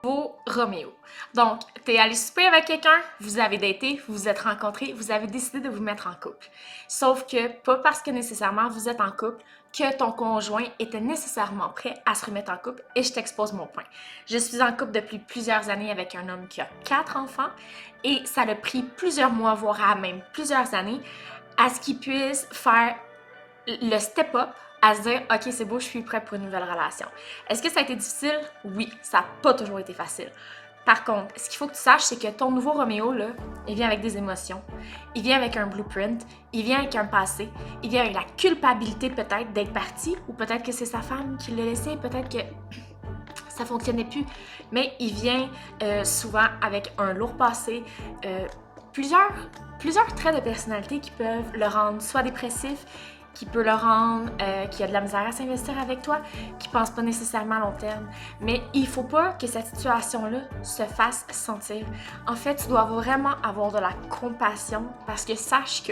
Beau Roméo. Donc, t'es allé souper avec quelqu'un, vous avez daté, vous vous êtes rencontrés, vous avez décidé de vous mettre en couple. Sauf que, pas parce que nécessairement vous êtes en couple, que ton conjoint était nécessairement prêt à se remettre en couple, et je t'expose mon point. Je suis en couple depuis plusieurs années avec un homme qui a 4 enfants, et ça a pris plusieurs mois, voire même plusieurs années, à ce qu'il puisse faire le step-up, à se dire « Ok, c'est beau, je suis prête pour une nouvelle relation ». Est-ce que ça a été difficile? Oui, ça n'a pas toujours été facile. Par contre, ce qu'il faut que tu saches, c'est que ton nouveau Roméo, là, il vient avec des émotions, il vient avec un blueprint, il vient avec un passé, il vient avec la culpabilité peut-être d'être parti, ou peut-être que c'est sa femme qui l'a laissé, peut-être que ça fonctionnait plus, mais il vient souvent avec un lourd passé, plusieurs traits de personnalité qui peuvent le rendre soit dépressif, qui peut le rendre, qui a de la misère à s'investir avec toi, qui pense pas nécessairement à long terme. Mais il faut pas que cette situation-là se fasse sentir. En fait, tu dois vraiment avoir de la compassion parce que sache que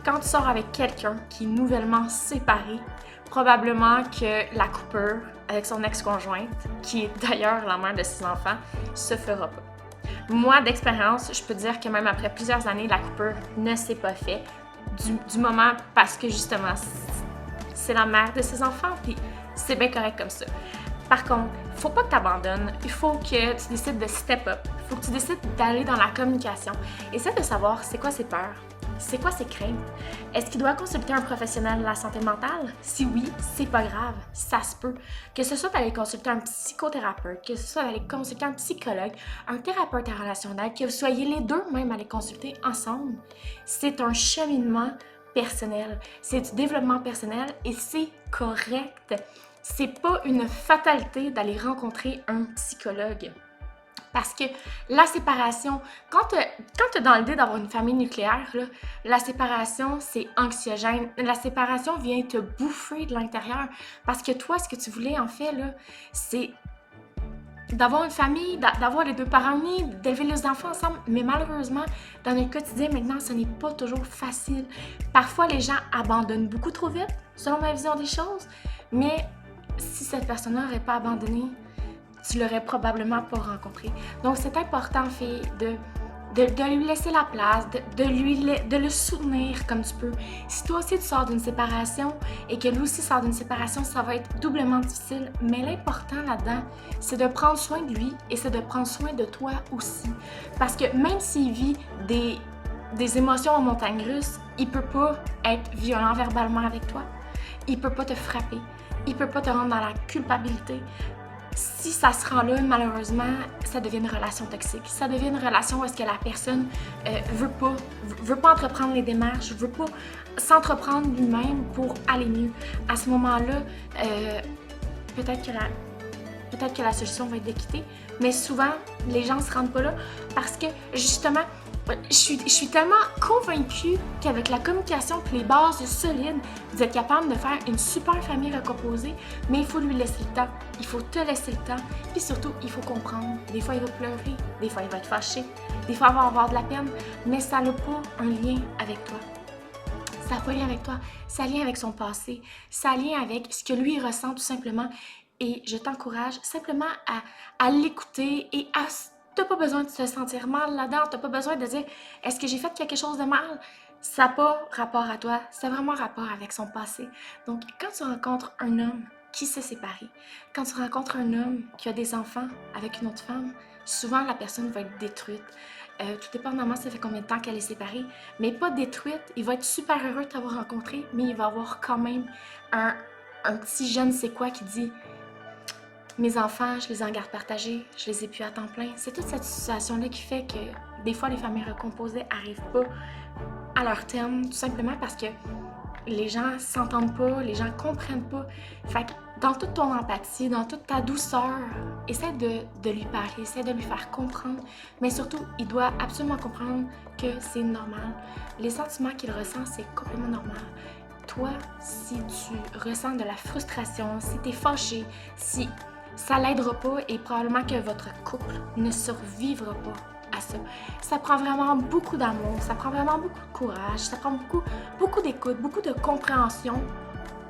quand tu sors avec quelqu'un qui est nouvellement séparé, probablement que la coupure avec son ex-conjointe, qui est d'ailleurs la mère de ses enfants, se fera pas. Moi, d'expérience, je peux dire que même après plusieurs années, la coupure ne s'est pas faite. Du moment parce que justement, c'est la mère de ses enfants, puis c'est bien correct comme ça. Par contre, il faut pas que tu abandonnes, il faut que tu décides de step up, il faut que tu décides d'aller dans la communication. Essaie de savoir c'est quoi ses peurs, c'est quoi ses craintes. Est-ce qu'il doit consulter un professionnel de la santé mentale? Si oui, c'est pas grave, ça se peut. Que ce soit d'aller consulter un psychothérapeute, que ce soit d'aller consulter un psychologue, un thérapeute relationnel, que vous soyez les deux même à les consulter ensemble, c'est un cheminement personnel, c'est du développement personnel et c'est correct. C'est pas une fatalité d'aller rencontrer un psychologue. Parce que la séparation, quand tu es dans l'idée d'avoir une famille nucléaire, là, la séparation, c'est anxiogène. La séparation vient te bouffer de l'intérieur. Parce que toi, ce que tu voulais, en fait, là, c'est d'avoir une famille, d'avoir les deux parents unis, d'élever les enfants ensemble. Mais malheureusement, dans le quotidien, maintenant, ce n'est pas toujours facile. Parfois, les gens abandonnent beaucoup trop vite, selon ma vision des choses. Mais si cette personne-là n'aurait pas abandonné, tu l'aurais probablement pas rencontré. Donc, c'est important, fille, de lui laisser la place, de le soutenir comme tu peux. Si toi aussi tu sors d'une séparation et que lui aussi sort d'une séparation, ça va être doublement difficile. Mais l'important là-dedans, c'est de prendre soin de lui et c'est de prendre soin de toi aussi. Parce que même s'il vit des émotions en montagne russe, il peut pas être violent verbalement avec toi. Il peut pas te frapper. Il peut pas te rendre dans la culpabilité. Si ça se rend là, malheureusement, ça devient une relation toxique. Ça devient une relation où est-ce que la personne veut pas entreprendre les démarches, veut pas s'entreprendre lui-même pour aller mieux. À ce moment-là, peut-être que la solution va être de quitter, mais souvent, les gens se rendent pas là parce que, justement, je suis tellement convaincue qu'avec la communication et les bases solides, vous êtes capable de faire une super famille recomposée, mais il faut lui laisser le temps. Il faut te laisser le temps, puis surtout, il faut comprendre. Des fois, il va pleurer, des fois, il va être fâché, des fois, il va avoir de la peine, mais ça n'a pas un lien avec toi. Ça n'a pas un lien avec toi, ça a un lien avec son passé, ça a un lien avec ce que lui ressent tout simplement. Et je t'encourage simplement à l'écouter et à... T'as pas besoin de te sentir mal là-dedans, t'as pas besoin de dire « Est-ce que j'ai fait quelque chose de mal? » Ça n'a pas rapport à toi, c'est vraiment rapport avec son passé. Donc, quand tu rencontres un homme qui s'est séparé, quand tu rencontres un homme qui a des enfants avec une autre femme, souvent la personne va être détruite. Tout dépendamment ça fait combien de temps qu'elle est séparée, mais pas détruite. Il va être super heureux de t'avoir rencontré, mais il va avoir quand même un petit je ne sais quoi qui dit mes enfants, je les ai en garde partagée, je les ai plus à temps plein. C'est toute cette situation-là qui fait que des fois, les familles recomposées n'arrivent pas à leur terme, tout simplement parce que les gens s'entendent pas, les gens comprennent pas. Fait que dans toute ton empathie, dans toute ta douceur, essaie de lui parler, essaie de lui faire comprendre. Mais surtout, il doit absolument comprendre que c'est normal. Les sentiments qu'il ressent, c'est complètement normal. Toi, si tu ressens de la frustration, si tu es fâché, si ça l'aidera pas et probablement que votre couple ne survivra pas à ça. Ça prend vraiment beaucoup d'amour, ça prend vraiment beaucoup de courage, ça prend beaucoup d'écoute, beaucoup de compréhension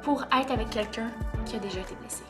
pour être avec quelqu'un qui a déjà été blessé.